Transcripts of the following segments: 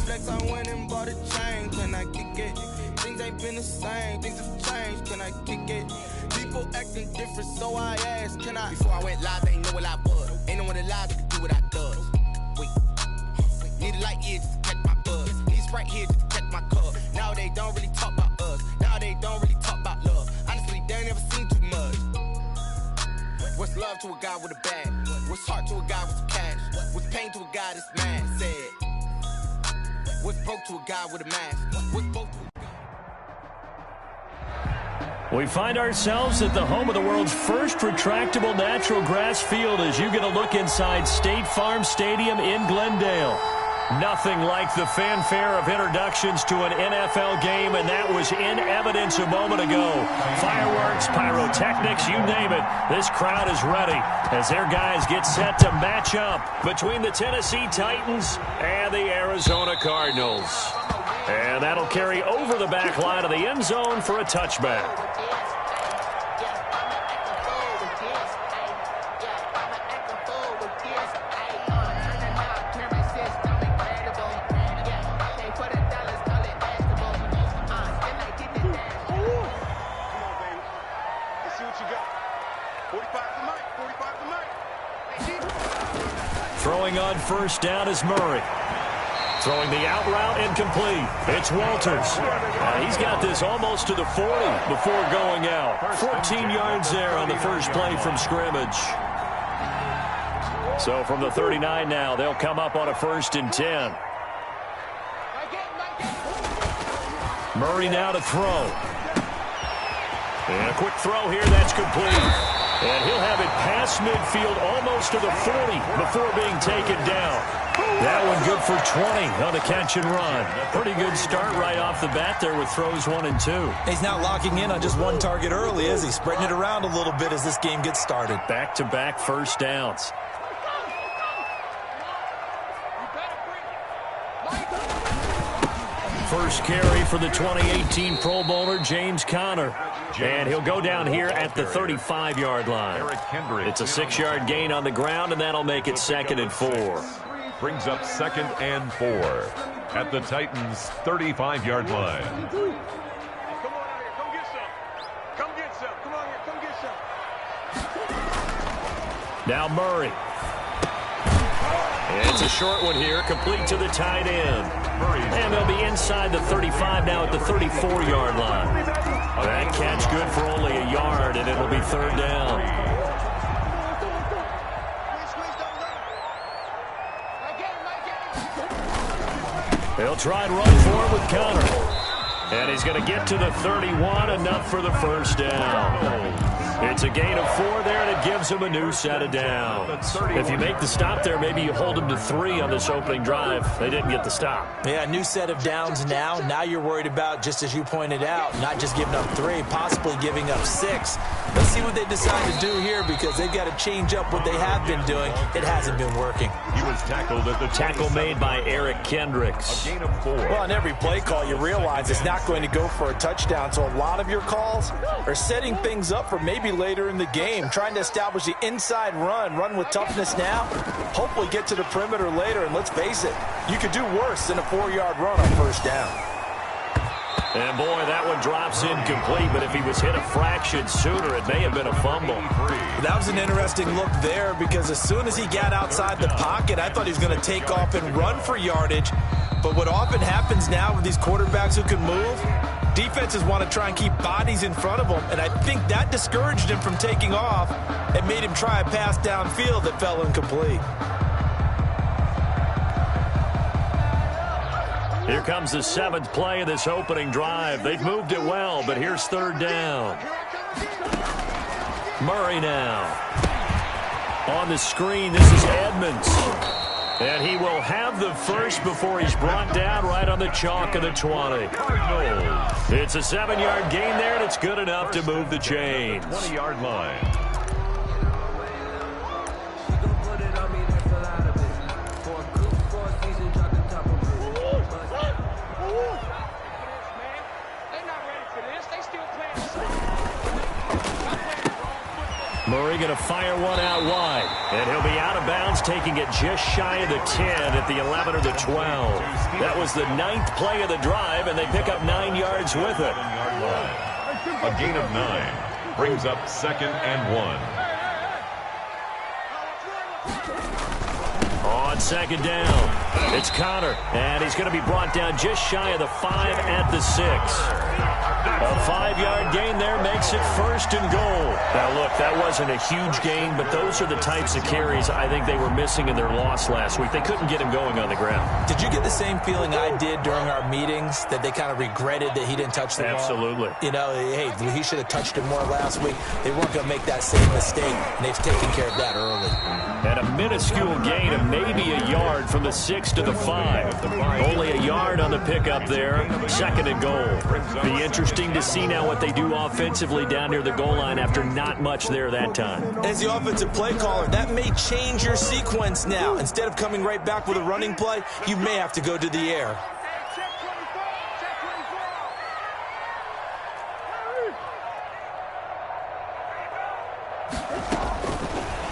flex, I went and bought a chain. Can I kick it? Things ain't been the same. Things have changed. Can I kick it? People acting different, so I asked, can I? Before I went live, they ain't know what I was. Ain't no one alive that could do what I does. Wait. Need a light here just to catch my buzz. Need a Sprite here just to catch my cup. Now they don't really talk about us. Now they don't really talk about love. Honestly, they ain't never seen too much. What's love to a guy with a bag? What's heart to a guy with some cash? What's pain to a guy that's mad? Said. What's broke to a guy with a mask? What's broke to a guy? We find ourselves at the home of the world's first retractable natural grass field as you get a look inside State Farm Stadium in Glendale. Nothing like the fanfare of introductions to an NFL game, and that was in evidence a moment ago. Fireworks, pyrotechnics, you name it. This crowd is ready as their guys get set to match up between the Tennessee Titans and the Arizona Cardinals. And that'll carry over the back line of the end zone for a touchback. Throwing on first down is Murray. Throwing the out route incomplete. It's Walters. He's got this almost to the 40 before going out. 14 yards there on the first play from scrimmage. So from the 39 now, they'll come up on a 1st and 10. Murray now to throw. And a quick throw here, that's complete. And he'll have it past midfield almost to the 40 before being taken down. That one good for 20 on the catch and run. Pretty good start right off the bat there with throws 1 and 2. He's not locking in on just one target early, is he? Spreading it around a little bit as this game gets started. Back-to-back first downs. First carry for the 2018 Pro Bowler, James Conner. And he'll go down here at the 35-yard line. It's a 6-yard gain on the ground, and that'll make it 2nd and 4. Brings up 2nd and 4 at the Titans' 35-yard line. Come on out here. Come get some. Come get some. Come on here. Come get some. Now Murray. It's a short one here, complete to the tight end. And they'll be inside the 35 now at the 34-yard line. That catch good for only a yard, and it'll be 3rd down. They'll try and run for it with Conner. And he's going to get to the 31, enough for the first down. It's a gain of 4 there, and it gives him a new set of downs. If you make the stop there, maybe you hold him to 3 on this opening drive. They didn't get the stop. Yeah, new set of downs now. Now you're worried about, just as you pointed out, not just giving up 3, possibly giving up 6. Let's see what they decide to do here because they've got to change up what they have been doing. It hasn't been working. He was tackled at the tackle made by Eric Kendricks. A gain of 4. Well, on every play call, you realize it's not going to go for a touchdown. So a lot of your calls are setting things up for maybe later in the game, trying to establish the inside run with toughness now, hopefully get to the perimeter later, and let's face it, you could do worse than a 4-yard run on first down. And boy, that one drops incomplete, but if he was hit a fraction sooner, it may have been a fumble. That was an interesting look there because as soon as he got outside the pocket, I thought he was going to take off and run for yardage. But what often happens now with these quarterbacks who can move, defenses want to try and keep bodies in front of them, and I think that discouraged him from taking off and made him try a pass downfield that fell incomplete. Here comes the 7th play of this opening drive. They've moved it well, but here's 3rd down. Murray now. On the screen, this is Edmonds. And he will have the first before he's brought down right on the chalk of the 20. It's a 7-yard gain there, and it's good enough to move the chains. 20-yard line. Murray Murray going to fire one out wide. And he'll be out of bounds, taking it just shy of the 10 at the 11 or the 12. That was the 9th play of the drive, and they pick up 9 yards with it. A gain of 9 brings up 2nd and 1. On 2nd down, it's Connor, and he's going to be brought down just shy of the 5 at the 6. A 5-yard gain there makes it 1st and goal. Now, look, that wasn't a huge gain, but those are the types of carries I think they were missing in their loss last week. They couldn't get him going on the ground. Did you get the same feeling I did during our meetings, that they kind of regretted that he didn't touch the ball? Absolutely. You know, hey, he should have touched it more last week. They weren't going to make that same mistake, and they've taken care of that early. And a minuscule gain of maybe a yard from the 6 to the 5. Only a yard on the pickup there. 2nd and goal. Be interesting to see now what they do offensively down near the goal line after not much there that time. As the offensive play caller, that may change your sequence now. Instead of coming right back with a running play, you may have to go to the air.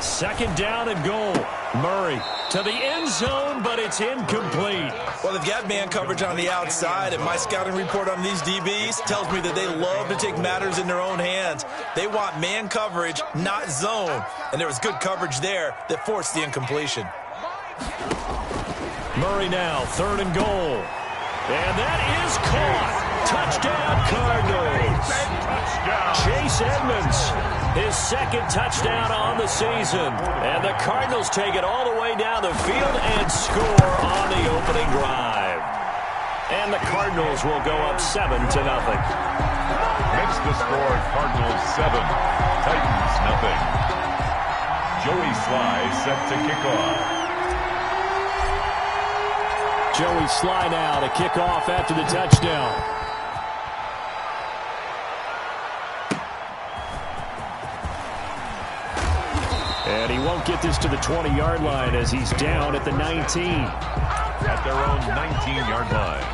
Second down and goal. Murray to the end zone, but it's incomplete. Well, they've got man coverage on the outside, and my scouting report on these DBs tells me that they love to take matters in their own hands. They want man coverage, not zone. And there was good coverage there that forced the incompletion. Murray now, 3rd and goal. And that is caught. Touchdown, Cardinals. Chase Edmonds, his 2nd touchdown on the season. And the Cardinals take it all the way down the field and score on the opening drive. And the Cardinals will go up 7-0. Makes the score Cardinals 7, Titans nothing. Joey Sly set to kick off. Joey Sly now to kick off after the touchdown. And he won't get this to the 20-yard line as he's down at the 19. At their own 19-yard line.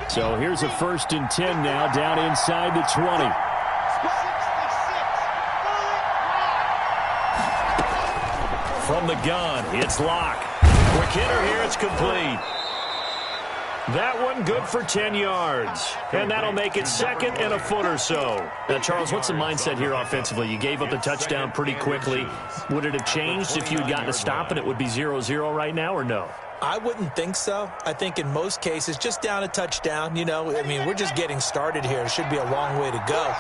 So here's a 1st and 10 now, down inside the 20. From the gun, it's Locke. Quick hitter here, it's complete. That one good for 10 yards. And that'll make it 2nd and a foot or so. Now, Charles, what's the mindset here offensively? You gave up the touchdown pretty quickly. Would it have changed if you had gotten a stop and it would be 0-0 right now, or no? I wouldn't think so. I think in most cases, just down a touchdown, you know, I mean, we're just getting started here. It should be a long way to go.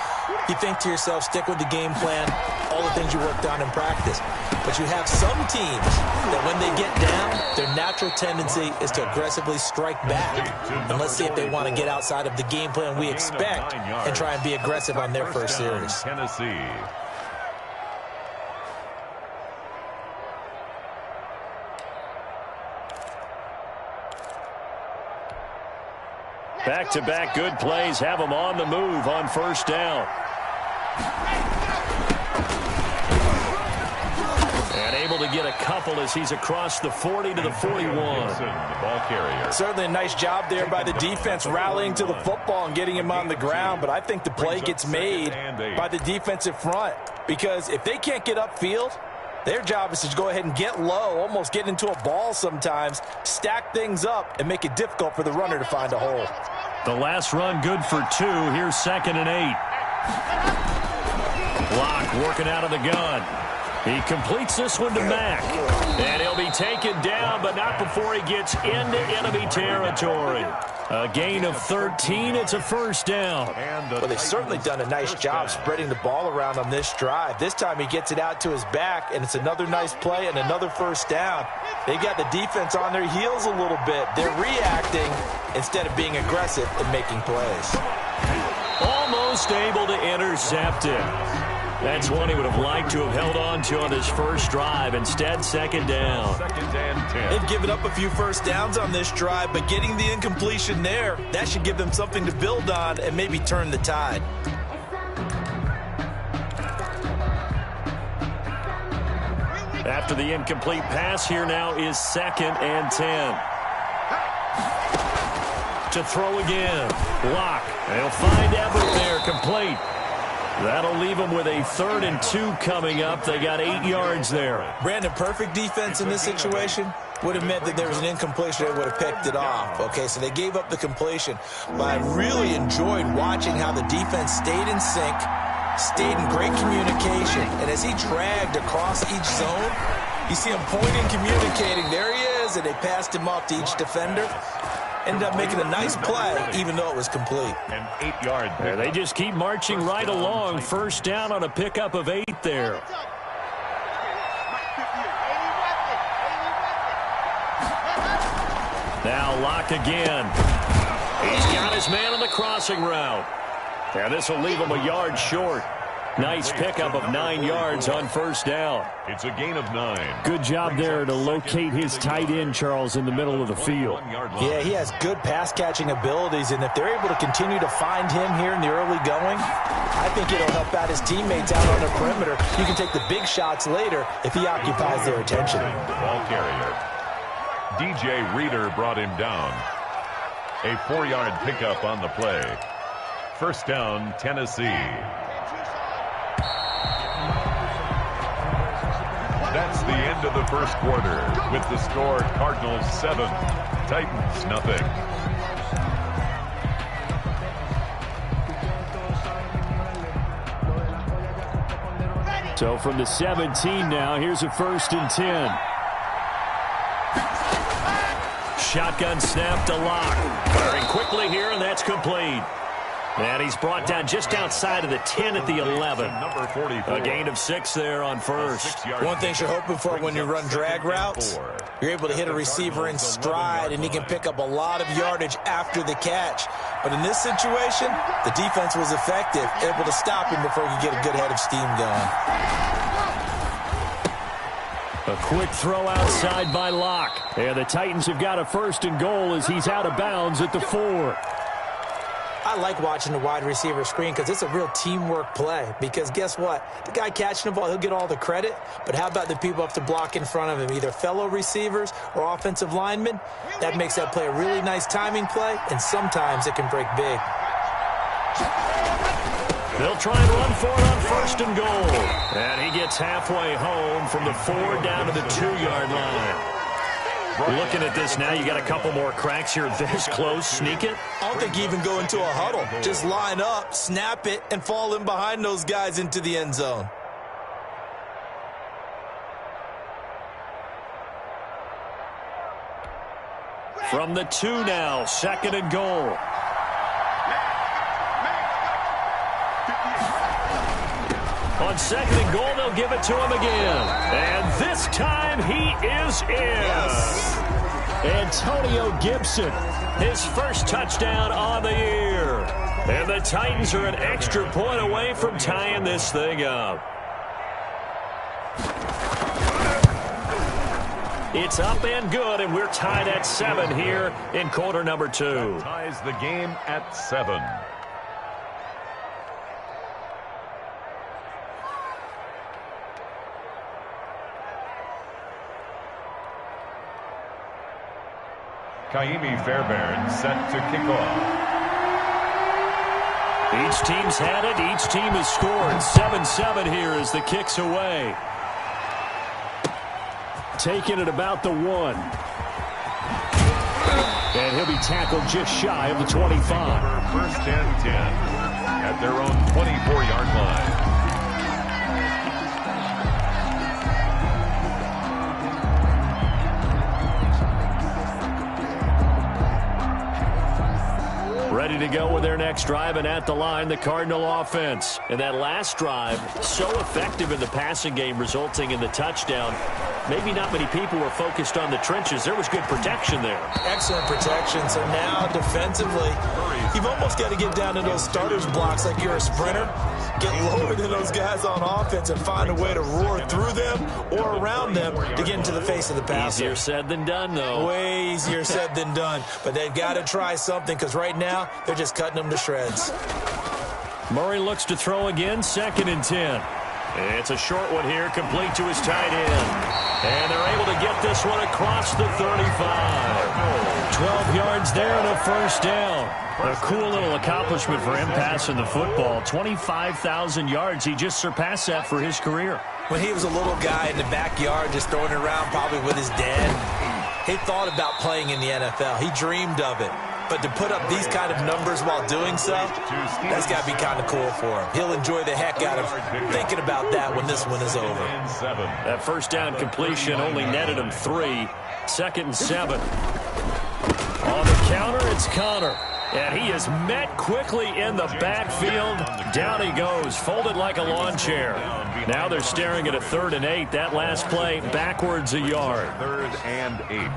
You think to yourself, stick with the game plan, all the things you worked on in practice. But you have some teams that when they get down, their natural tendency is to aggressively strike back. And let's see if they want to get outside of the game plan we expect and try and be aggressive on their first series. Tennessee. Back-to-back good plays have them on the move on 1st down. And able to get a couple as he's across the 40 to the 41. The ball carrier. Certainly a nice job there by the defense rallying to the football and getting him on the ground. But I think the play gets made by the defensive front. Because if they can't get upfield, their job is to go ahead and get low, almost get into a ball sometimes, stack things up, and make it difficult for the runner to find a hole. The last run good for 2. Here's 2nd and 8. Locke working out of the gun. He completes this one to Mack. And he'll be taken down, but not before he gets into enemy territory. A gain of 13. It's a 1st down. Well, they've certainly done a nice job spreading the ball around on this drive. This time he gets it out to his back, and it's another nice play and another 1st down. They got the defense on their heels a little bit. They're reacting instead of being aggressive and making plays. Almost able to intercept it. That's one he would have liked to have held on to on his first drive. Instead, 2nd down. 2nd and 10. They've given up a few first downs on this drive, but getting the incompletion there, that should give them something to build on and maybe turn the tide. After the incomplete pass, here now is 2nd and 10. to throw again. Lock. They'll find Everett there, complete. That'll leave them with a 3rd and 2 coming up. They got 8 yards there. Brandon, perfect defense in this situation would have meant that there was an incompletion. They would have picked it off. Okay, so they gave up the completion. But I really enjoyed watching how the defense stayed in sync, stayed in great communication. And as he dragged across each zone, you see him pointing, communicating. There he is, and they passed him off to each defender. Ended up making a nice play, even though it was complete. An 8-yard there. They just keep marching right along. First down on a pickup of 8 there. Now Lock again. He's got his man on the crossing route. And this will leave him a yard short. Nice pickup of 9 yards on first down. It's a gain of 9. Good job there to locate his tight end, Charles, in the middle of the field. Yeah, he has good pass-catching abilities, and if they're able to continue to find him here in the early going, I think it'll help out his teammates out on the perimeter. You can take the big shots later if he occupies their attention. Ball carrier. DJ Reader brought him down. A 4-yard pickup on the play. First down, Tennessee. That's the end of the first quarter with the score Cardinals 7, Titans nothing. So from the 17 now, here's a 1st and 10. Shotgun snap to Lock. Firing quickly here, and that's complete. And he's brought down just outside of the 10 at the 11. A gain of 6 there on first. One thing you're hoping for when you run drag routes, you're able to hit a receiver in stride, and he can pick up a lot of yardage after the catch. But in this situation, the defense was effective, able to stop him before he could get a good head of steam going. A quick throw outside by Lock. And the Titans have got a 1st and goal as he's out of bounds at the 4. I like watching the wide receiver screen because it's a real teamwork play. Because guess what? The guy catching the ball, he'll get all the credit. But how about the people up to block in front of him, either fellow receivers or offensive linemen? That makes that play a really nice timing play, and sometimes it can break big. They'll try and run for it on 1st and goal. And he gets halfway home from the 4 down to the 2-yard line. Looking at this now, you got a couple more cracks here this close. Sneak it? I don't think you even go into a huddle. Just line up, snap it, and fall in behind those guys into the end zone. From the 2 now, 2nd and goal. On 2nd and goal, they'll give it to him again. And this time he is in. Yes. Antonio Gibson, his first touchdown on the year. And the Titans are an extra point away from tying this thing up. It's up and good, and we're tied at 7 here in quarter number 2. That ties the game at 7. Kaimi Fairbairn set to kick off. Each team's had it. Each team has scored. 7-7 here as the kick's away. Taking it about the 1. And he'll be tackled just shy of the 25. First and 10 at their own 24-yard line. Ready to go with their next drive, and at the line, the Cardinal offense. And that last drive, so effective in the passing game, resulting in the touchdown. Maybe not many people were focused on the trenches. There was good protection there. Excellent protection. So now, defensively, you've almost got to get down to those starters blocks like you're a sprinter. Get lower than those guys on offense and find a way to roar through them or around them to get into the face of the passer. Easier said than done, though. Way easier said than done. But they've got to try something because right now, they're just cutting them to shreds. Murray looks to throw again, 2nd and 10. It's a short one here, complete to his tight end. And they're able to get this one across the 35. 12 yards there and a first down. A cool little accomplishment for him passing the football. 25,000 yards. He just surpassed that for his career. When he was a little guy in the backyard just throwing it around probably with his dad, he thought about playing in the NFL. He dreamed of it. But to put up these kind of numbers while doing so, that's got to be kind of cool for him. He'll enjoy the heck out of thinking about that when this one is over. That first down completion only netted him 3. 2nd and 7. On the counter, it's Connor. And he is met quickly in the backfield. Down he goes, folded like a lawn chair. Now they're staring at a 3rd and 8. That last play, backwards a yard. 3rd and 8.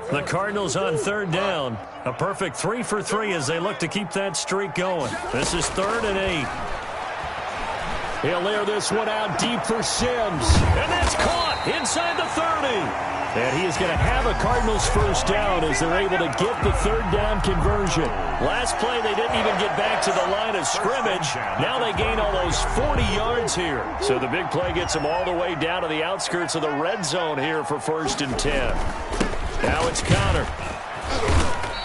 The Cardinals on 3rd down. A perfect 3 for 3 as they look to keep that streak going. This is 3rd and 8. He'll air this one out deep for Sims. And that's caught inside the 30. And he is going to have a Cardinals first down as they're able to get the 3rd down conversion. Last play, they didn't even get back to the line of scrimmage. Now they gain almost 40 yards here. So the big play gets them all the way down to the outskirts of the red zone here for 1st and 10. Now it's Connor.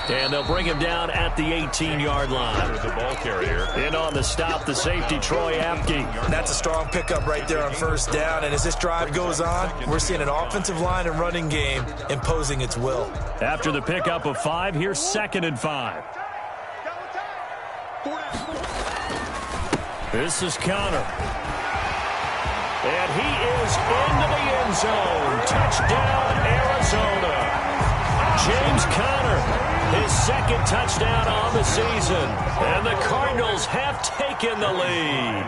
And they'll bring him down at the 18-yard line. There's the ball carrier. In on the stop, the safety, Troy Apke. That's a strong pickup right there on 1st down. And as this drive goes on, we're seeing an offensive line and running game imposing its will. After the pickup of 5, here's 2nd and 5. This is Connor. And he is into the end zone. Touchdown, Arizona. James Conner, his 2nd touchdown on the season. And the Cardinals have taken the lead.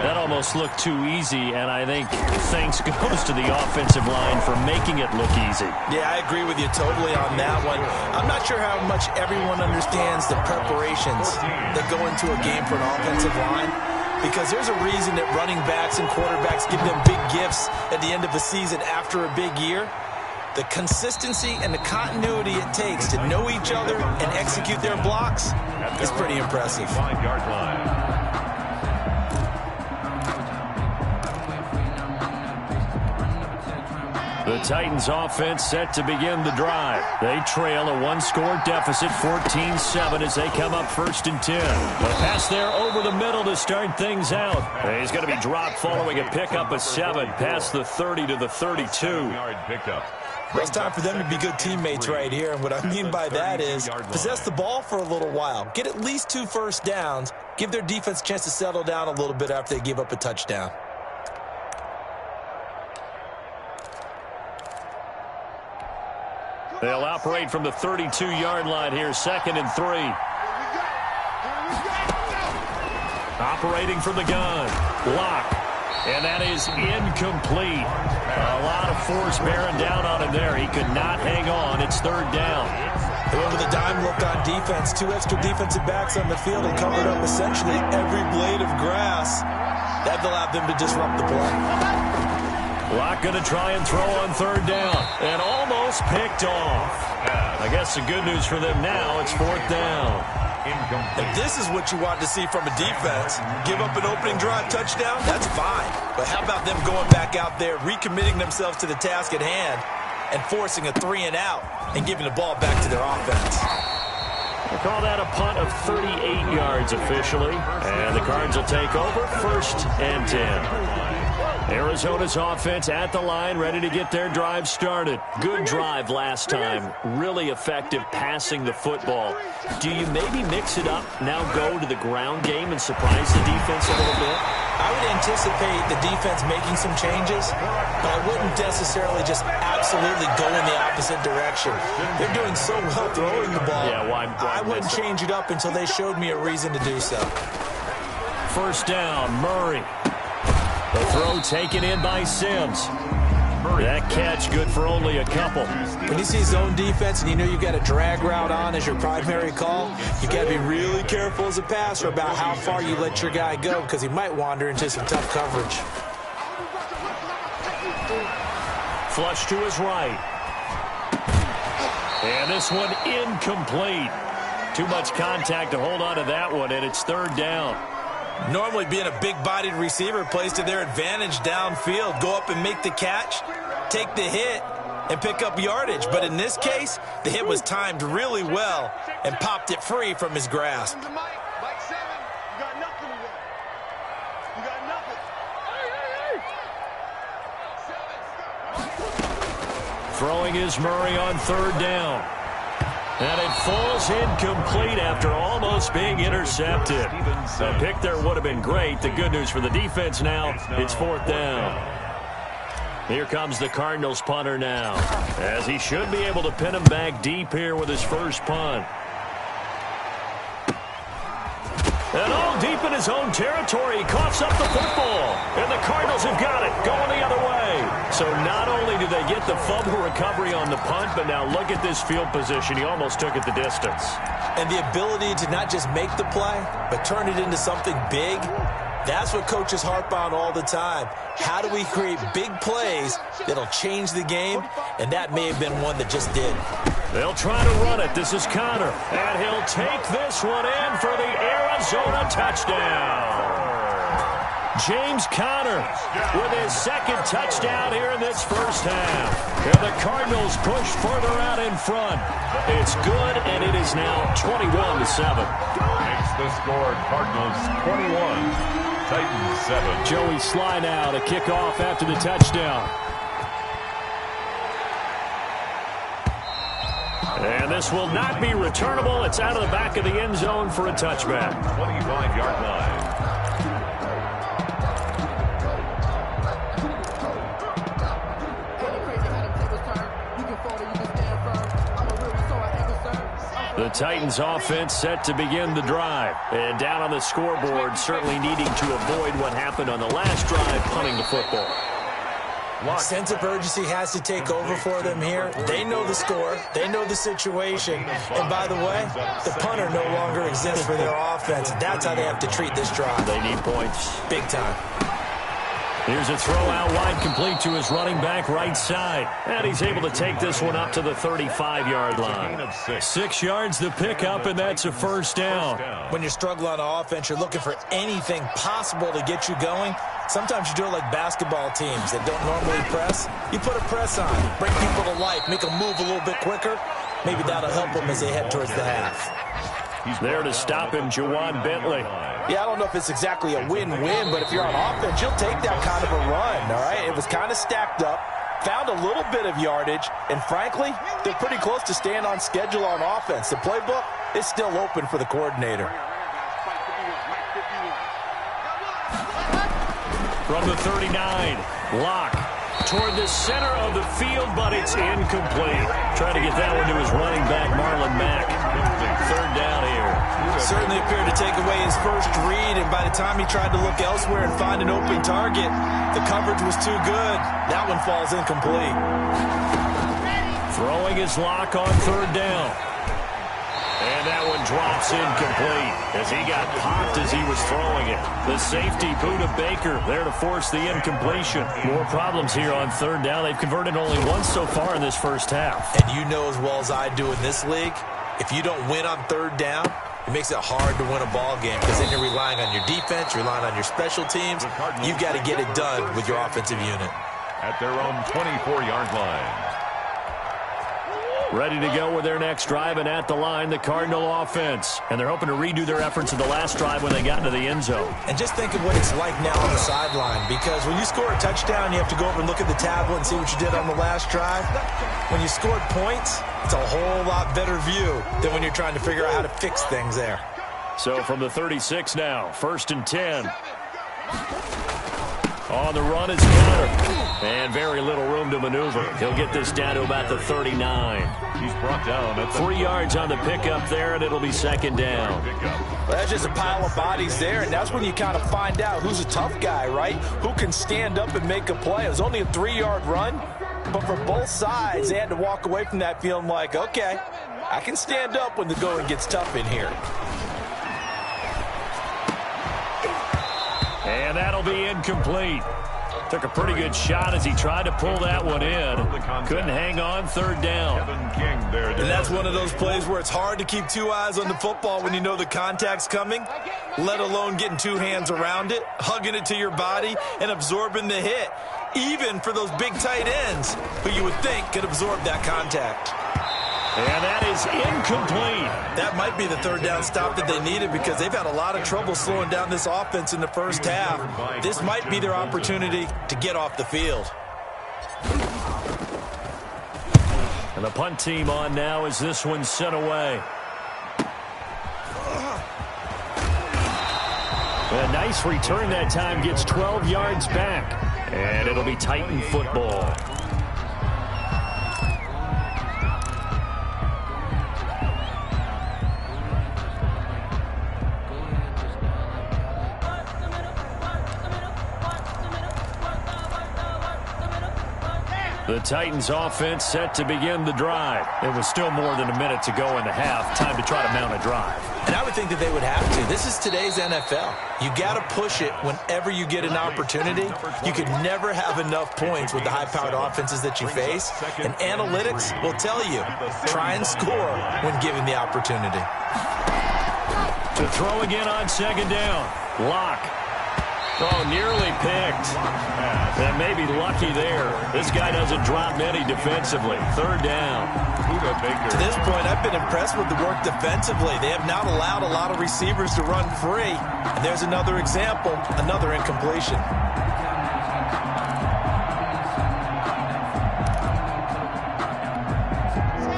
That almost looked too easy, and I think thanks goes to the offensive line for making it look easy. Yeah, I agree with you totally on that one. I'm not sure how much everyone understands the preparations that go into a game for an offensive line, because there's a reason that running backs and quarterbacks give them big gifts at the end of the season after a big year. The consistency and the continuity it takes to know each other and execute their blocks is pretty impressive. 5-yard line. The Titans offense set to begin the drive. They trail a 1-score deficit, 14-7 as they come up 1st and 10. A pass there over the middle to start things out. He's going to be dropped following a pickup of 7 past the 30 to the 32. 7-yard pickup. Well, it's time for them to be good teammates right here. And what I mean by that is possess the ball for a little while. Get at least 2 first downs. Give their defense a chance to settle down a little bit after they give up a touchdown. They'll operate from the 32-yard line here, 2nd and 3. Operating from the gun. Block. And that is incomplete. A lot of force bearing down on him there. He could not hang on. It's 3rd down. They went with a dime look on defense. 2 extra defensive backs on the field and covered up essentially every blade of grass. That allowed them to disrupt the play. Locke going to try and throw on 3rd down. And almost picked off. I guess the good news for them now, it's 4th down. If this is what you want to see from a defense, give up an opening drive touchdown, that's fine. But how about them going back out there, recommitting themselves to the task at hand, and forcing a 3-and-out and giving the ball back to their offense? We'll call that a punt of 38 yards officially. And the Cards will take over 1st and 10. Arizona's offense at the line, ready to get their drive started. Good drive last time. Really effective passing the football. Do you maybe mix it up, now go to the ground game and surprise the defense a little bit? I would anticipate the defense making some changes, but I wouldn't necessarily just absolutely go in the opposite direction. They're doing so well throwing the ball. Yeah, why I wouldn't change it up until they showed me a reason to do so. 1st down, Murray. The throw taken in by Sims. That catch good for only a couple. When you see zone defense and you know you've got a drag route on as your primary call, you've got to be really careful as a passer about how far you let your guy go because he might wander into some tough coverage. Flush to his right. And this one incomplete. Too much contact to hold on to that one, and it's 3rd down. Normally being a big-bodied receiver plays to their advantage downfield. Go up and make the catch, take the hit, and pick up yardage. But in this case, the hit was timed really well and popped it free from his grasp. Throwing is Murray on 3rd down. And it falls incomplete after almost being intercepted. The pick there would have been great. The good news for the defense now, it's 4th down. Here comes the Cardinals punter now, as he should be able to pin him back deep here with his first punt. And all deep in his own territory, he coughs up the football. And the Cardinals have got it, going the other way. So not only do they get the fumble recovery on the punt, but now look at this field position. He almost took it the distance. And the ability to not just make the play, but turn it into something big, that's what coaches harp on all the time. How do we create big plays that'll change the game? And that may have been one that just did. They'll try to run it. This is Connor. And he'll take this one in for the Arizona touchdown. James Conner with his 2nd touchdown here in this first half. And the Cardinals push further out in front. It's good, and it is now 21-7. Makes the score Cardinals 21, Titans 7. Joey Sly now to kick off after the touchdown. And this will not be returnable. It's out of the back of the end zone for a touchback. 25-yard line. The Titans offense set to begin the drive. And down on the scoreboard, certainly needing to avoid what happened on the last drive, punting the football. Sense of urgency has to take over for them here. They know the score. They know the situation. And by the way, the punter no longer exists for their offense. That's how they have to treat this drive. They need points. Big time. Here's a throw out wide, complete to his running back right side. And he's able to take this one up to the 35-yard line. 6 yards the pickup, and that's a first down. When you're struggling on offense, you're looking for anything possible to get you going. Sometimes you do it like basketball teams that don't normally press. You put a press on, bring people to life, make them move a little bit quicker. Maybe that'll help them as they head towards the half. He's there to stop him, Juwan Bentley. Yeah, I don't know if it's exactly a win-win, but if you're on offense, you'll take that kind of a run, all right? It was kind of stacked up, found a little bit of yardage, and frankly, they're pretty close to staying on schedule on offense. The playbook is still open for the coordinator. From the 39, Locke toward the center of the field, but it's incomplete. Trying to get that one to his running back, Marlon Mack. 3rd down here. Certainly appeared to take away his first read, and by the time he tried to look elsewhere and find an open target, the coverage was too good. That one falls incomplete. Throwing his Locke on 3rd down. And that one drops incomplete as he got popped as he was throwing it. The safety, Buda Baker, there to force the incompletion. More problems here on 3rd down. They've converted only once so far in this first half. And you know as well as I do in this league, if you don't win on 3rd down, it makes it hard to win a ball game because then you're relying on your defense, you're relying on your special teams. You've got to get it done with your offensive unit. At their own 24-yard line. Ready to go with their next drive, and at the line, the Cardinal offense. And they're hoping to redo their efforts of the last drive when they got into the end zone. And just think of what it's like now on the sideline, because when you score a touchdown, you have to go over and look at the tablet and see what you did on the last drive. When you scored points, it's a whole lot better view than when you're trying to figure out how to fix things there. So from the 36 now, 1st and 10. On the run is Conner. And very little room to maneuver. He'll get this down to about the 39. He's brought down at 3 yards on the pickup there, and it'll be 2nd down. Well, that's just a pile of bodies there, and that's when you kind of find out who's a tough guy, right? Who can stand up and make a play. It was only a 3-yard run, but for both sides, they had to walk away from that feeling like, okay, I can stand up when the going gets tough in here. And that'll be incomplete. Took a pretty good shot as he tried to pull that one in. Couldn't hang on, third down. And that's one of those plays where it's hard to keep two eyes on the football when you know the contact's coming, let alone getting two hands around it, hugging it to your body, and absorbing the hit, even for those big tight ends who you would think could absorb that contact. And that is incomplete. That might be the third down stop that they needed because they've had a lot of trouble slowing down this offense in the first half. This might be their opportunity to get off the field. And the punt team on now as this one's sent away. A nice return that time, gets 12 yards back. And it'll be Titan football. The Titans offense set to begin the drive. It was still more than a minute to go in the half. Time to try to mount a drive. And I would think that they would have to. This is today's NFL. You got to push it whenever you get an opportunity. You can never have enough points with the high-powered offenses that you face. And analytics will tell you, try and score when given the opportunity. To throw again on second down. Lock. Oh, nearly picked. And maybe lucky there. This guy doesn't drop many defensively. Third down. To this point, I've been impressed with the work defensively. They have not allowed a lot of receivers to run free. And there's another example, another incompletion.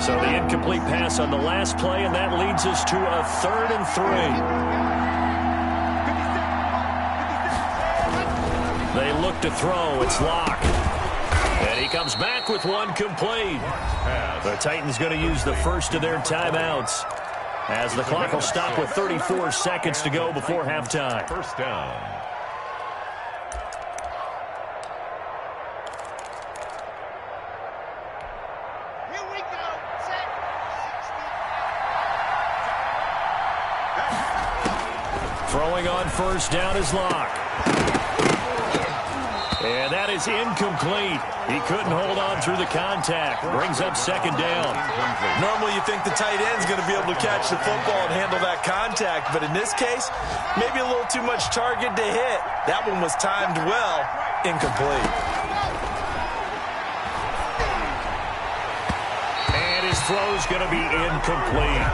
So the incomplete pass on the last play, and that leads us to a 3rd and 3. They look to throw. It's Locke. And he comes back with one complete. The Titans going to use the first of their timeouts as the clock will stop with 34 seconds to go before halftime. First down. Here we go. Set. Throwing on first down is Locke. And that is incomplete. He couldn't hold on through the contact. Brings up second down. Normally you think the tight end's going to be able to catch the football and handle that contact, but in this case, maybe a little too much target to hit. That one was timed well. Incomplete. And his throw's going to be incomplete.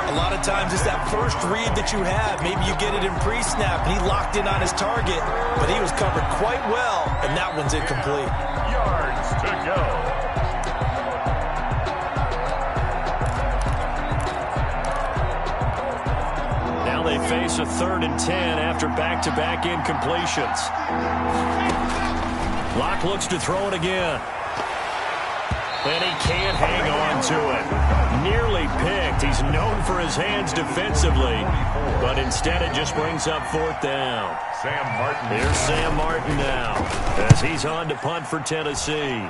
A lot of times it's that first read that you have. Maybe you get it in pre-snap, and he locked in on his target, but he was covered quite well, and that one's incomplete. Yards to go. Now they face a 3rd and 10 after back-to-back incompletions. Locke looks to throw it again. And he can't hang on to it. Nearly picked. He's known for his hands defensively, but instead it just brings up 4th down. Sam Martin. Here's Sam Martin now as he's on to punt for Tennessee.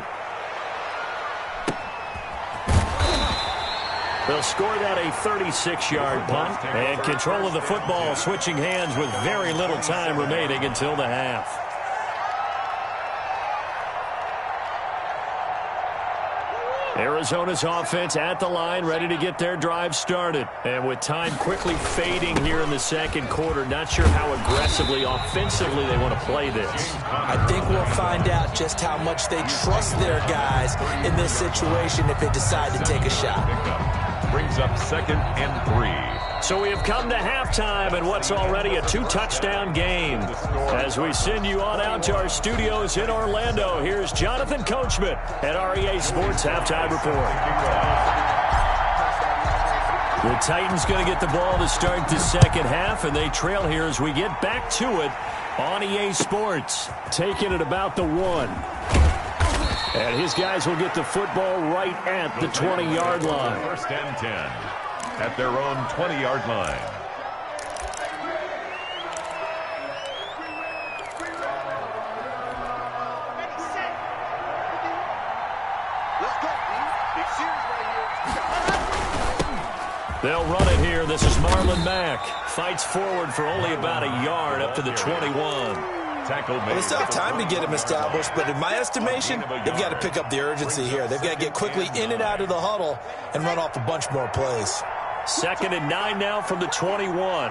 They'll score that a 36-yard punt, and control of the football switching hands with very little time remaining until the half. Arizona's offense at the line, ready to get their drive started. And with time quickly fading here in the second quarter, not sure how aggressively, offensively they want to play this. I think we'll find out just how much they trust their guys in this situation if they decide to take a shot. Brings up 2nd and 3. So we have come to halftime in what's already a 2-touchdown game. As we send you on out to our studios in Orlando, here's Jonathan Coachman at REA Sports Halftime Report. The Titans going to get the ball to start the second half, and they trail here as we get back to it on EA Sports. Taking it about the 1. And his guys will get the football right at the 20-yard line. 1st and 10 at their own 20-yard line. Let's go, big series right here. They'll run it here. This is Marlon Mack. Fights forward for only about a yard up to the 21. tackle made. Well, they still have time to get him established, but in my estimation, they've got to pick up the urgency here. They've got to get quickly in and out of the huddle and run off a bunch more plays. 2nd and 9 now from the 21.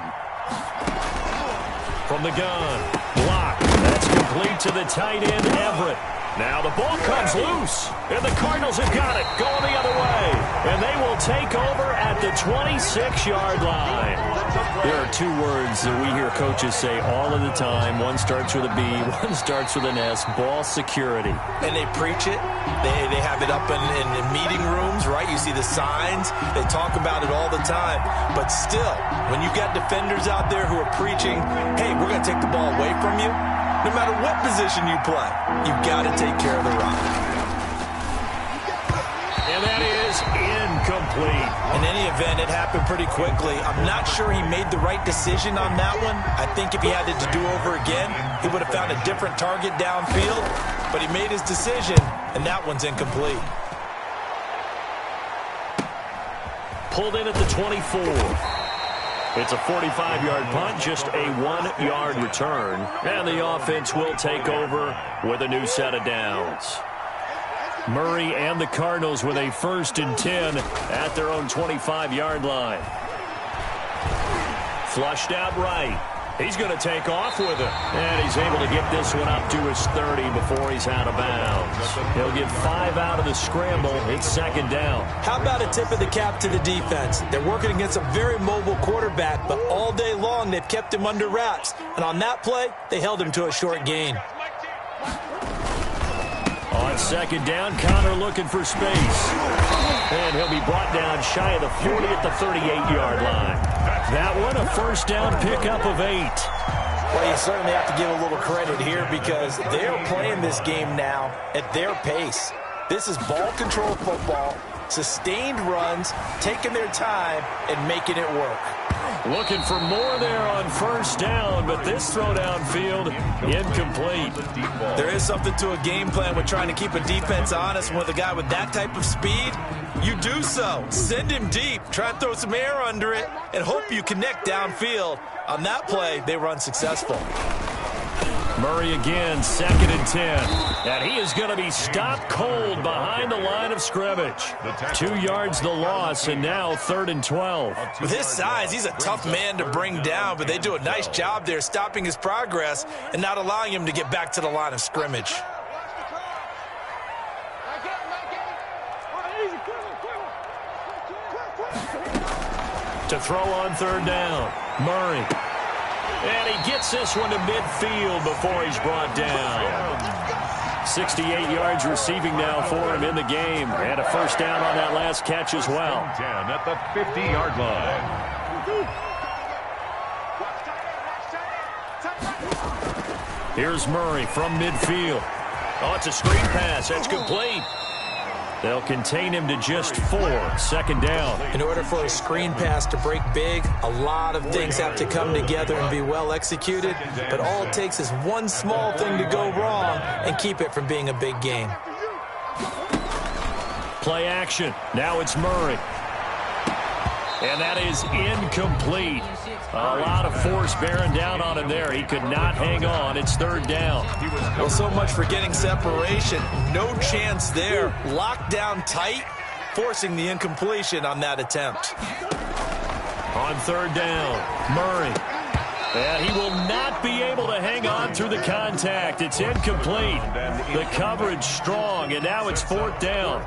From the gun. Block. That's complete to the tight end, Everett. Now the ball comes loose, and the Cardinals have got it going the other way, and they will take over at the 26-yard line. There are 2 words that we hear coaches say all of the time. One starts with a B, one starts with an S, ball security. And they preach it. They have it up in meeting rooms, right? You see the signs. They talk about it all the time. But still, when you've got defenders out there who are preaching, hey, we're going to take the ball away from you, no matter what position you play, you've got to take care of the rock. And that is incomplete. In any event, it happened pretty quickly. I'm not sure he made the right decision on that one. I think if he had it to do over again, he would have found a different target downfield. But he made his decision, and that one's incomplete. Pulled in at the 24. It's a 45-yard punt, just a 1-yard return. And the offense will take over with a new set of downs. Murray and the Cardinals with a 1st and 10 at their own 25-yard line. Flushed out right. He's going to take off with it. And he's able to get this one up to his 30 before he's out of bounds. He'll get 5 out of the scramble. It's 2nd down. How about a tip of the cap to the defense? They're working against a very mobile quarterback, but all day long they've kept him under wraps. And on that play, they held him to a short gain. On 2nd down, Connor looking for space. And he'll be brought down shy of the 40 at the 38-yard line. That one, a 1st down pickup of 8. Well, you certainly have to give a little credit here because they're playing this game now at their pace. This is ball control football, sustained runs, taking their time, and making it work. Looking for more there on 1st down, but this throw downfield, incomplete. There is something to a game plan with trying to keep a defense honest. With a guy with that type of speed, you do so. Send him deep, try and throw some air under it, and hope you connect downfield. On that play, they were unsuccessful. Murray again, 2nd and 10. And he is going to be stopped cold behind the line of scrimmage. 2 yards the loss, and now 3rd and 12. With his size, he's a tough man to bring down, but they do a nice job there stopping his progress and not allowing him to get back to the line of scrimmage. To throw on 3rd down, Murray. And he gets this one to midfield before he's brought down. 68 yards receiving now for him in the game. And a 1st down on that last catch as well. 10 at the 50-yard line. Here's Murray from midfield. Oh, it's a screen pass. That's complete. They'll contain him to just 4. 2nd down. In order for a screen pass to break big, a lot of things have to come together and be well executed. But all it takes is one small thing to go wrong and keep it from being a big game. Play action. Now it's Murray. And that is incomplete. A lot of force bearing down on him there. He could not hang on. It's 3rd down. Well, so much for getting separation. No chance there. Locked down tight, forcing the incompletion on that attempt. On 3rd down, Murray. And he will not be able to hang on through the contact. It's incomplete. The coverage strong, and now it's 4th down.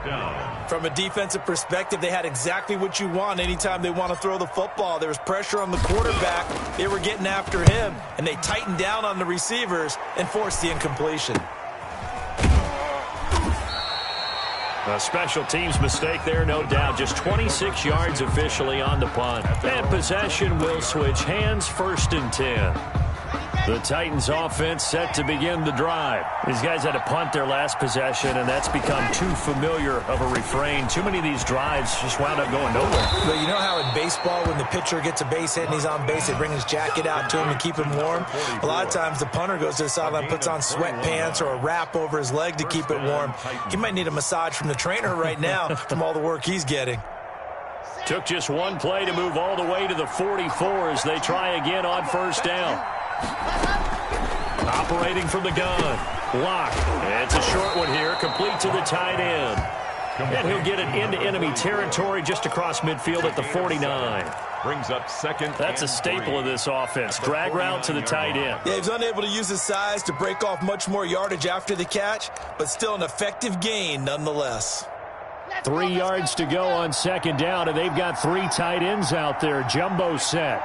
From a defensive perspective, they had exactly what you want anytime they want to throw the football. There was pressure on the quarterback. They were getting after him, and they tightened down on the receivers and forced the incompletion. A special teams mistake there, no doubt. Just 26 yards officially on the punt. And possession will switch hands, 1st and 10. The Titans offense set to begin the drive. These guys had to punt their last possession, and that's become too familiar of a refrain. Too many of these drives just wound up going nowhere. But you know how in baseball, when the pitcher gets a base hit and he's on base, they bring his jacket out to him to keep him warm? A lot of times the punter goes to the sideline, puts on sweatpants or a wrap over his leg to keep it warm. He might need a massage from the trainer right now from all the work he's getting. Took just one play to move all the way to the 44 as they try again on 1st down. Operating from the gun. Lock. It's a short one here, complete to the tight end. And he'll get it into enemy territory just across midfield at the 49. Brings up second. That's a staple of this offense. Drag route to the tight end. Yeah, he's unable to use his size to break off much more yardage after the catch, but still an effective gain nonetheless. 3 yards to go on second down, and they've got 3 tight ends out there. Jumbo set.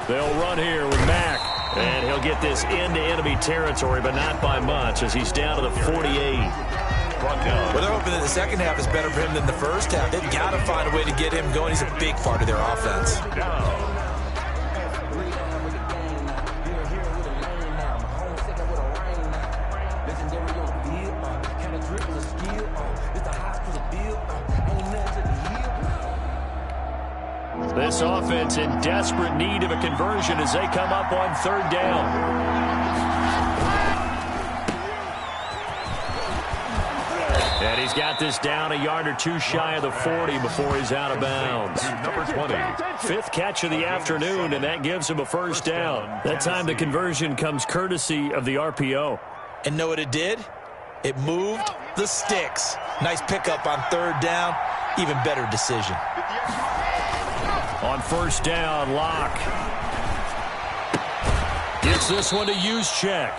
They'll run here with Mack. And he'll get this into enemy territory, but not by much, as he's down to the 48. Well, they're hoping that the second half is better for him than the first half. They've got to find a way to get him going. He's a big part of their offense. This offense in desperate need of a conversion as they come up on third down. And he's got this down a yard or two shy of the 40 before he's out of bounds. Number 20. 5th catch of the afternoon, and that gives him a first down. That time the conversion comes courtesy of the RPO. And know what it did? It moved the sticks. Nice pickup on third down. Even better decision. On first down, Lock gets this one to Juszczyk.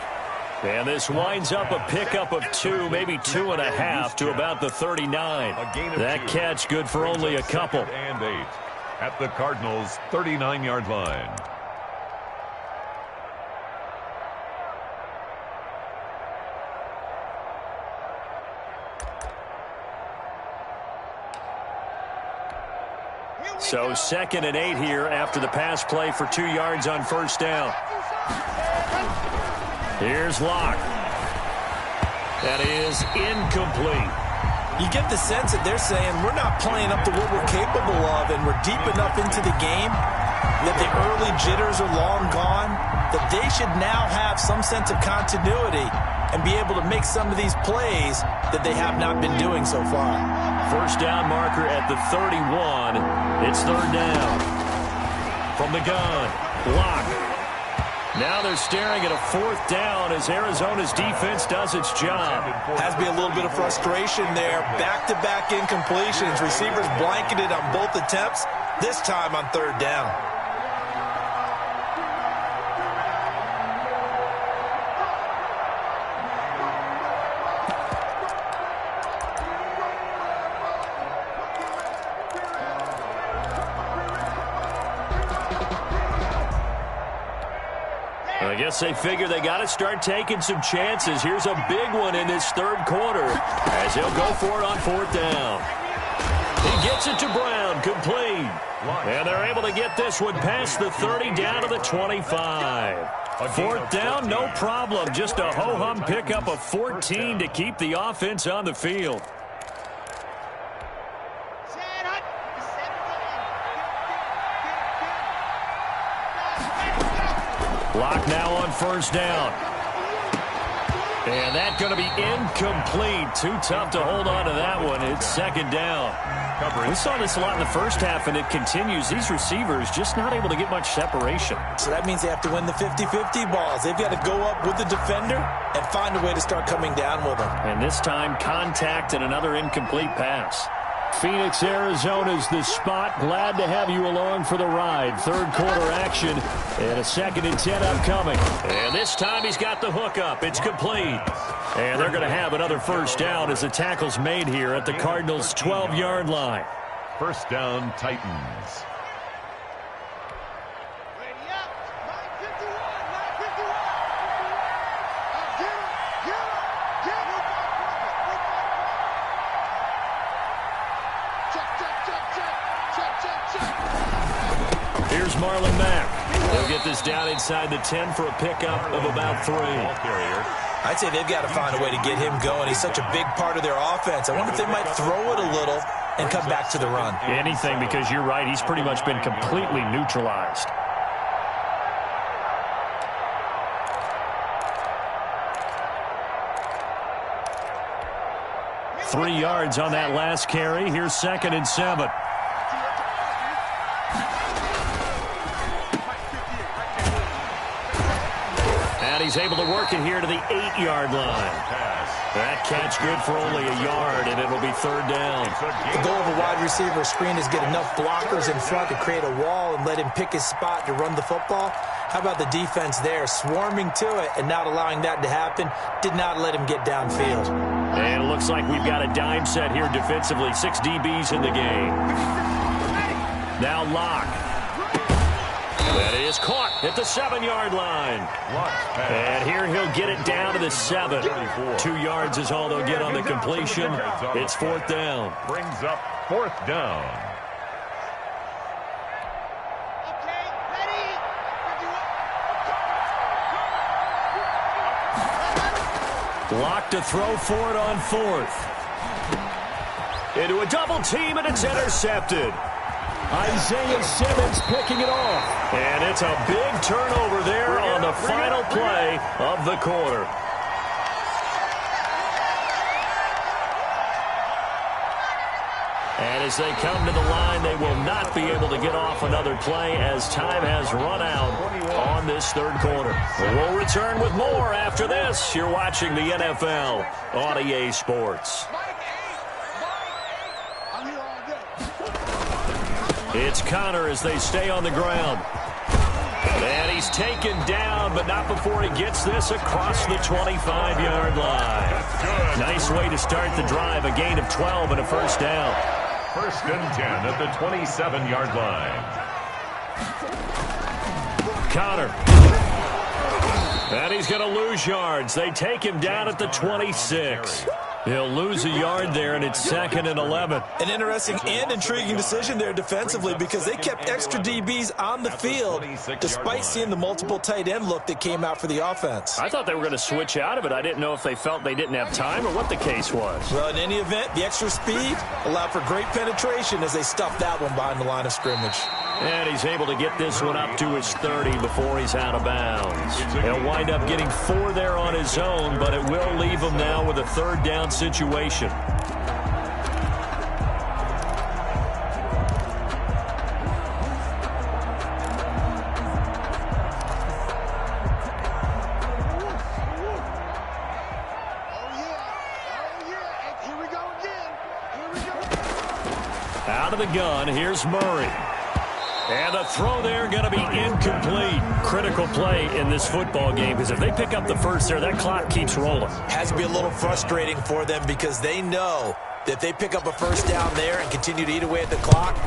And this winds up a pickup of 2, maybe 2.5 to about the 39. That catch good for only a couple. And 8 at the Cardinals' 39-yard line. So 2nd and 8 here after the pass play for 2 yards on first down. Here's Lock. That is incomplete. You get the sense that they're saying we're not playing up to what we're capable of, and we're deep enough into the game that the early jitters are long gone, that they should now have some sense of continuity and be able to make some of these plays that they have not been doing so far. First down marker at the 31. It's third down. From the gun, Lock. Now they're staring at a 4th down as Arizona's defense does its job. Has to be a little bit of frustration there. Back-to-back incompletions. Receivers blanketed on both attempts, this time on third down. I guess they figure they got to start taking some chances. Here's a big one in this third quarter as he'll go for it on 4th down. He gets it to Brown, complete. And they're able to get this one past the 30 down to the 25. 4th down, no problem. Just a ho-hum pickup of 14 to keep the offense on the field. Lock now on first down. And that's going to be incomplete. Too tough to hold on to that one. It's second down. We saw this a lot in the first half, and it continues. These receivers just not able to get much separation. So that means they have to win the 50-50 balls. They've got to go up with the defender and find a way to start coming down with them. And this time, contact and another incomplete pass. Phoenix, Arizona's the spot. Glad to have you along for the ride. Third quarter action and a 2nd and 10 upcoming. And this time he's got the hook up. It's complete. And they're going to have another first down as the tackle's made here at the Cardinals' 12-yard line. First down, Titans. Here's Marlon Mack. He'll get this down inside the 10 for a pickup of about 3. I'd say they've got to find a way to get him going. He's such a big part of their offense. I wonder if they might throw it a little and come back to the run. Anything, because you're right. He's pretty much been completely neutralized. "3 yards on that last carry. Here's 2nd and 7. And he's able to work it here to the 8-yard line. That catch good for only a yard, and it'll be third down. The goal of a wide receiver screen is get enough blockers in front to create a wall and let him pick his spot to run the football. How about the defense there, swarming to it and not allowing that to happen? Did not let him get downfield. And it looks like we've got a dime set here defensively. 6 DBs in the game. Now Locke. That is caught at the 7-yard line. And here he'll get it down to the 7. 2 yards is all they'll get on the completion. It's fourth down. Brings up fourth down. Locke to throw for it on fourth. Into a double team, and it's intercepted. Isaiah Simmons picking it off. And it's a big turnover there on the final play of the quarter. And as they come to the line, they will not be able to get off another play as time has run out on this third quarter. We'll return with more after this. You're watching the NFL on EA Sports. It's Connor as they stay on the ground. And he's taken down, but not before he gets this across the 25-yard line. Nice way to start the drive, a gain of 12 and a first down. First and 10 at the 27-yard line. Connor. And he's going to lose yards. They take him down at the 26. He'll lose a yard there, and it's second and 11. An interesting and intriguing decision there defensively because they kept extra DBs on the field despite seeing the multiple tight end look that came out for the offense. I thought they were going to switch out of it. I didn't know if they felt they didn't have time or what the case was. Well, in any event, the extra speed allowed for great penetration as they stuffed that one behind the line of scrimmage. And he's able to get this one up to his 30 before he's out of bounds. He'll wind up getting 4 there on his own, but it will leave him now with a third down situation. Out of the gun, here's Murray. And the throw there going to be incomplete. Critical play in this football game because if they pick up the first there, that clock keeps rolling. Has to be a little frustrating for them because they know that if they pick up a first down there and continue to eat away at the clock,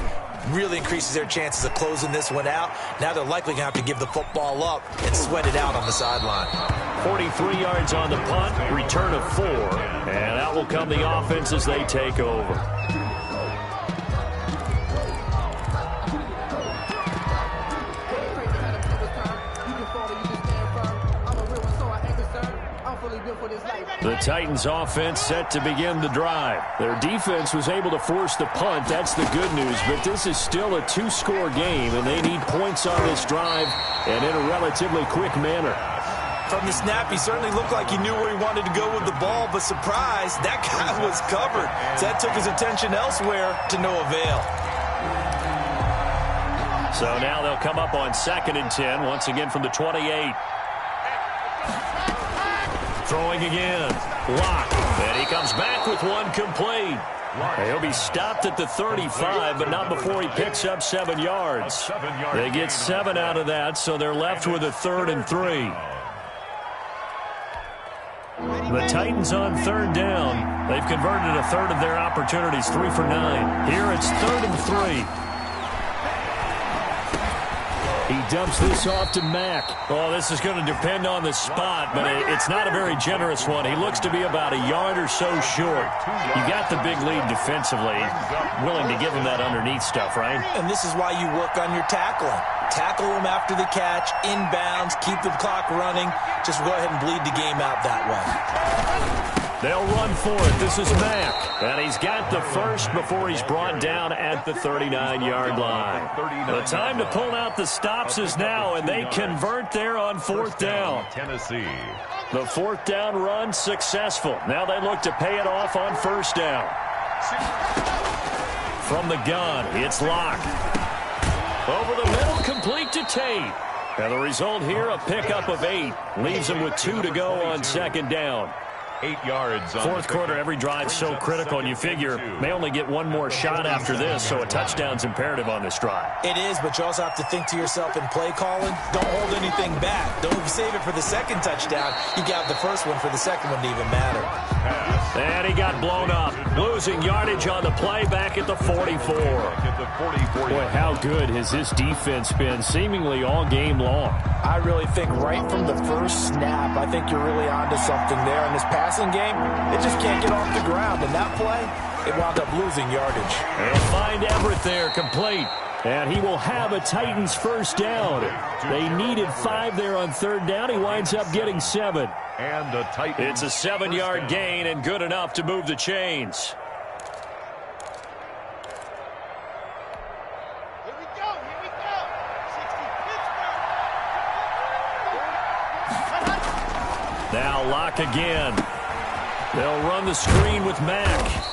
really increases their chances of closing this one out. Now they're likely going to have to give the football up and sweat it out on the sideline. 43 yards on the punt, return of 4. And out will come the offense as they take over. The Titans offense set to begin the drive. Their defense was able to force the punt. That's the good news, but this is still a 2-score game, and they need points on this drive and in a relatively quick manner. From the snap, he certainly looked like he knew where he wanted to go with the ball, but surprise, that guy was covered. So that took his attention elsewhere to no avail. So now they'll come up on 2nd and 10, once again from the 28. Throwing again. Locke. And he comes back with one complete. He'll be stopped at the 35, but not before he picks up 7 yards. They get 7 out of that, so they're left with a 3rd and 3. The Titans on 3rd down. They've converted a third of their opportunities, 3 for 9. Here it's 3rd and 3. He dumps this off to Mack. Oh, this is going to depend on the spot, but it's not a very generous one. He looks to be about a yard or so short. You got the big lead defensively. Willing to give him that underneath stuff, right? And this is why you work on your tackling. Tackle him after the catch, inbounds, keep the clock running. Just go ahead and bleed the game out that way. They'll run for it. This is Mack. And he's got the first before he's brought down at the 39-yard line. The time to pull out the stops is now, and they convert there on 4th down. Tennessee. The 4th down run successful. Now they look to pay it off on 1st down. From the gun, it's Locke. Over the middle, complete to Tate. And the result here, a pickup of 8. Leaves them with 2 to go on second down. 8 yards. Fourth quarter, every drive so critical, and you figure may only get one more shot after this, so a touchdown's imperative on this drive. It is, but you also have to think to yourself in play calling, don't hold anything back. Don't save it for the second touchdown. You got the first one for the second one to even matter. And he got blown up. Losing yardage on the play back at the 44. Boy, how good has this defense been seemingly all game long? I really think right from the first snap, I think you're really onto something there. In this passing game, it just can't get off the ground. And that play, it wound up losing yardage. They'll find Everett there, complete. And he will have a Titans first down. They needed 5 there on third down. He winds up getting 7. And the Titans. It's a 7-yard gain and good enough to move the chains. Now Locke again. They'll run the screen with Mack.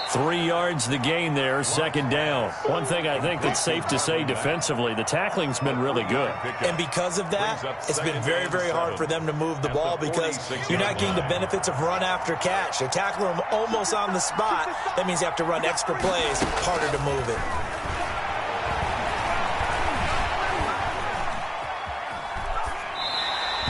3 yards the gain there, second down. One thing I think that's safe to say defensively, the tackling's been really good. And because of that, it's been very, very hard for them to move the ball because you're not getting the benefits of run after catch. They tackle them almost on the spot. That means you have to run extra plays, harder to move it.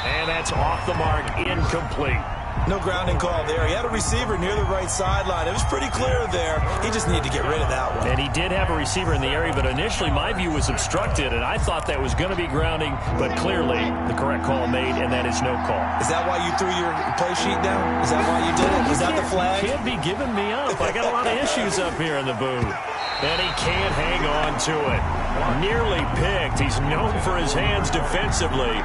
And that's off the mark, incomplete. No grounding call there. He had a receiver near the right sideline. It was pretty clear there. He just needed to get rid of that one. And he did have a receiver in the area, but initially my view was obstructed, and I thought that was going to be grounding, but clearly the correct call made, and that is no call. Is that why you threw your play sheet down? Is that why you did it? Was that the flag? He can't be giving me up. I got a lot of issues up here in the booth. And he can't hang on to it. Nearly picked. He's known for his hands defensively,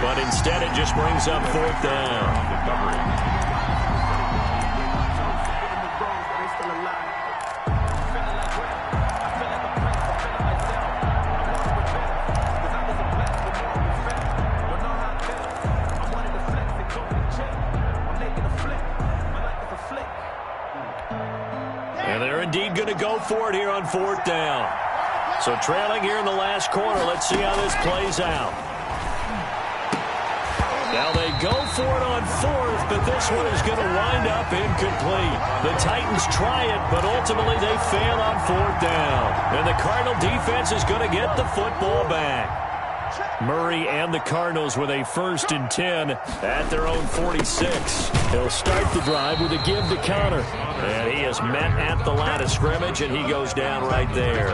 but instead it just brings up fourth down. And they're indeed going to go for it here on fourth down. So trailing here in the last quarter. Let's see how this plays out. Now they go for it on fourth, but this one is going to wind up incomplete. The Titans try it, but ultimately they fail on fourth down. And the Cardinal defense is going to get the football back. Murray and the Cardinals with a 1st and 10 at their own 46. He'll start the drive with a give to counter. And he is met at the line of scrimmage, and he goes down right there.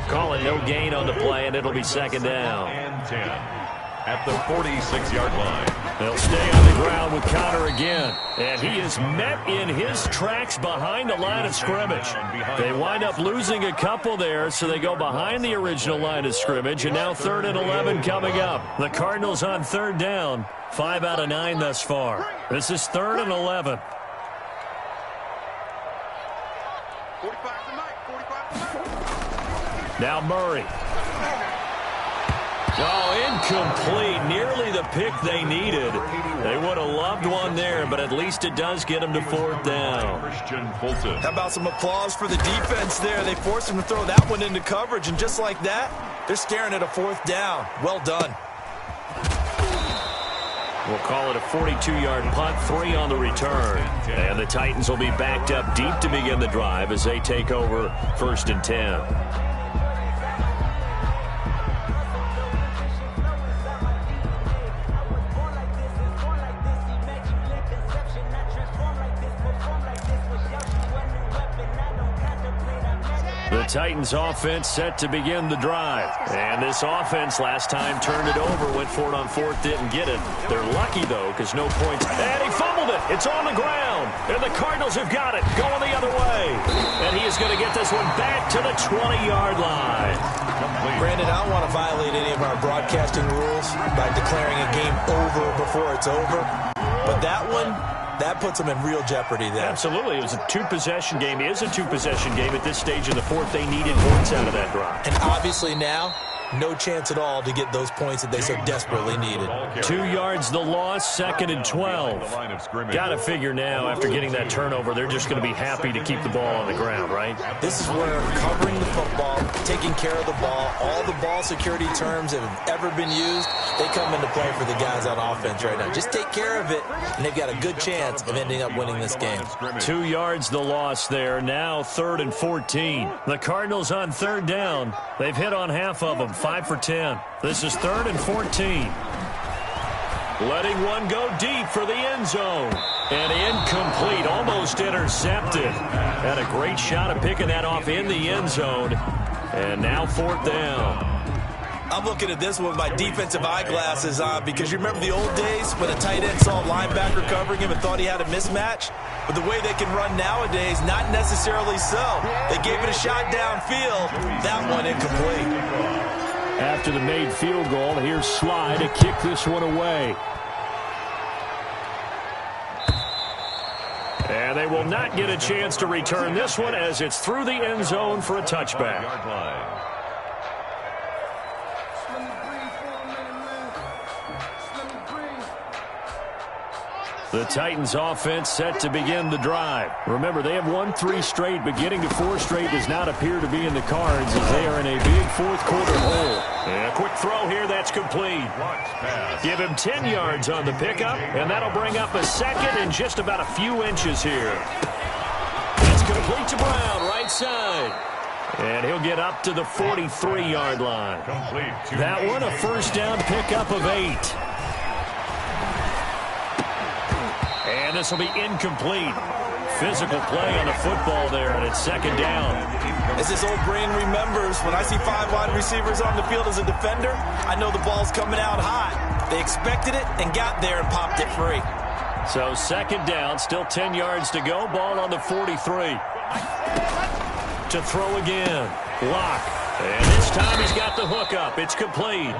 Calling no gain on the play, and it'll be second down. And 10 at the 46-yard line. They'll stay on the ground with Connor again. And he is met in his tracks behind the line of scrimmage. They wind up losing a couple there, so they go behind the original line of scrimmage. And now 3rd and 11 coming up. The Cardinals on third down. 5 out of 9 thus far. This is 3rd and 11. 45 tonight. Now Murray. Oh, incomplete. Nearly the pick they needed. They would have loved one there, but at least it does get them to fourth down. Christian Fulton. How about some applause for the defense there? They forced him to throw that one into coverage, and just like that, they're staring at a fourth down. Well done. We'll call it a 42-yard punt, 3 on the return. And the Titans will be backed up deep to begin the drive as they take over 1st and 10. The Titans offense set to begin the drive. And this offense last time turned it over, went for it on fourth, didn't get it. They're lucky, though, because no points. And he fumbled it. It's on the ground. And the Cardinals have got it, going the other way. And he is going to get this one back to the 20-yard line. Brandon, I don't want to violate any of our broadcasting rules by declaring a game over before it's over. But that one, that puts them in real jeopardy there. Absolutely. It was a two-possession game. It is a two-possession game at this stage in the fourth. They needed points out of that drive. And obviously now, no chance at all to get those points that they so desperately needed. 2 yards the loss, 2nd and 12. Got to figure now, after getting that turnover, they're just going to be happy to keep the ball on the ground, right? This is where covering the football, taking care of the ball, all the ball security terms that have ever been used, they come into play for the guys on offense right now. Just take care of it, and they've got a good chance of ending up winning this game. 2 yards the loss there. Now 3rd and 14. The Cardinals on 3rd down. They've hit on half of them, 5 for 10. This is 3rd and 14. Letting one go deep for the end zone. And incomplete, almost intercepted. Had a great shot at picking that off in the end zone. And now 4th down. I'm looking at this with my defensive eyeglasses on because you remember the old days when a tight end saw a linebacker covering him and thought he had a mismatch? But the way they can run nowadays, not necessarily so. They gave it a shot downfield. That one incomplete. After the made field goal, here's Sly to kick this one away. And they will not get a chance to return this one as it's through the end zone for a touchback. The Titans offense set to begin the drive. Remember, they have won 3 straight, but getting to 4 straight does not appear to be in the cards as they are in a big 4th quarter hole. And a quick throw here, that's complete. Give him 10 yards on the pickup, and that'll bring up a 2nd and just about a few inches here. It's complete to Brown, right side. And he'll get up to the 43-yard line. That one, a 1st down pickup of 8. And this will be incomplete. Physical play on the football there, and it's 2nd down. As this old brain remembers, when I see 5 wide receivers on the field as a defender, I know the ball's coming out hot. They expected it and got there and popped it free. So 2nd down, still 10 yards to go. Ball on the 43. To throw again. Lock. And this time he's got the hook up. It's complete.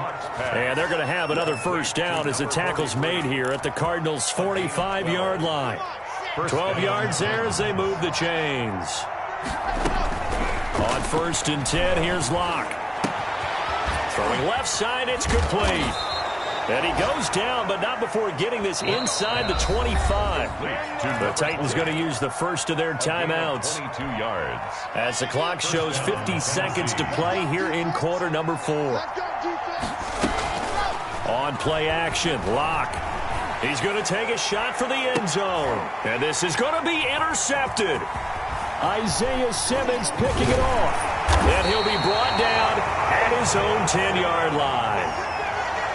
And they're going to have another 1st down as the tackle's made here at the Cardinals' 45-yard line. 12 yards there as they move the chains. On 1st and 10, here's Lock. Throwing left side, it's complete. And he goes down, but not before getting this inside the 25. The Titans going to use the first of their timeouts. 22 yards. As the clock shows 50 seconds to play here in quarter number 4. On play action, Lock. He's going to take a shot for the end zone. And this is going to be intercepted. Isaiah Simmons picking it off. And he'll be brought down at his own 10-yard line.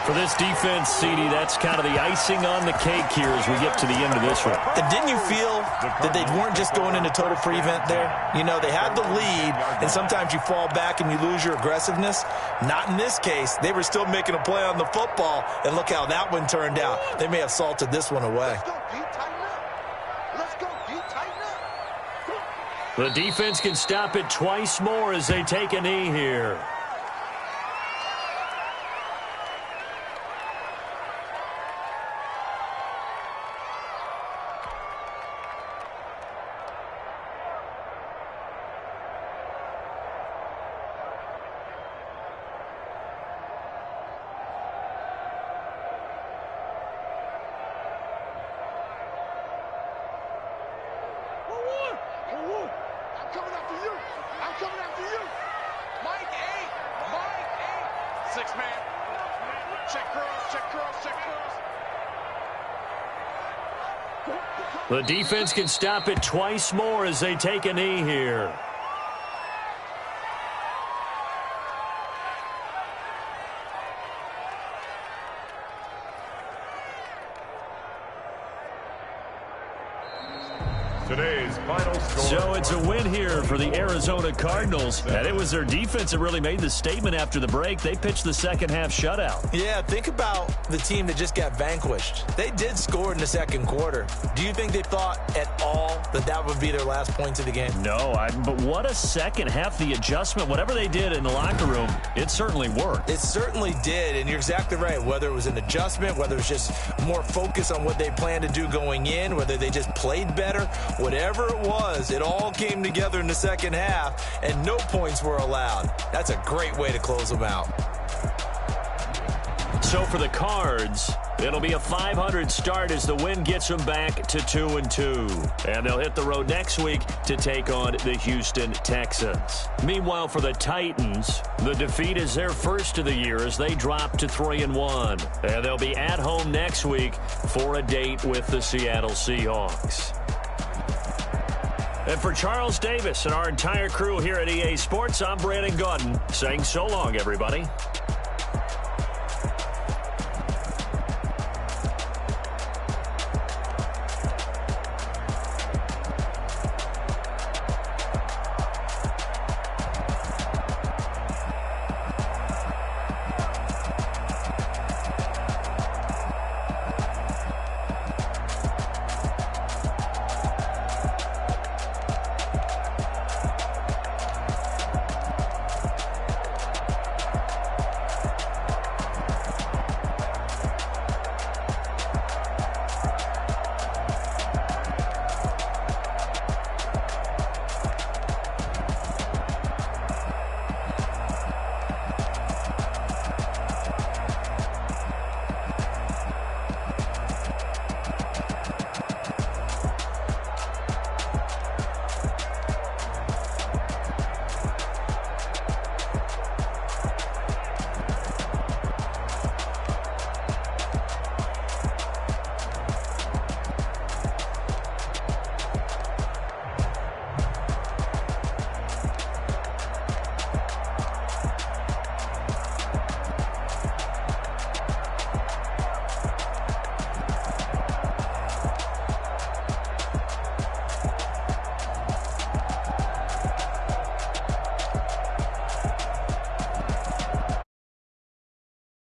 For this defense, CD, that's kind of the icing on the cake here as we get to the end of this one. Didn't you feel that they weren't just going into total prevent there? You know, they had the lead, and sometimes you fall back and you lose your aggressiveness. Not in this case. They were still making a play on the football, and look how that one turned out. They may have salted this one away. The defense can stop it twice more as they take a knee here. The defense can stop it twice more as they take a knee here. Today's final score. So it's a win here for the Arizona Cardinals. And it was their defense that really made the statement after the break. They pitched the second half shutout. Yeah, think about the team that just got vanquished. They did score in the 2nd quarter. Do you think they thought at all that that would be their last points of the game? No, but what a second half. The adjustment, whatever they did in the locker room, it certainly worked. It certainly did, and you're exactly right. Whether it was an adjustment, whether it was just more focus on what they planned to do going in, whether they just played better, whatever it was, it all came together in the second half, and no points were allowed. That's a great way to close them out. So for the Cards, it'll be a .500 start as the win gets them back to 2-2. And they'll hit the road next week to take on the Houston Texans. Meanwhile, for the Titans, the defeat is their first of the year as they drop to 3-1. And they'll be at home next week for a date with the Seattle Seahawks. And for Charles Davis and our entire crew here at EA Sports, I'm Brandon Gaudin saying so long, everybody.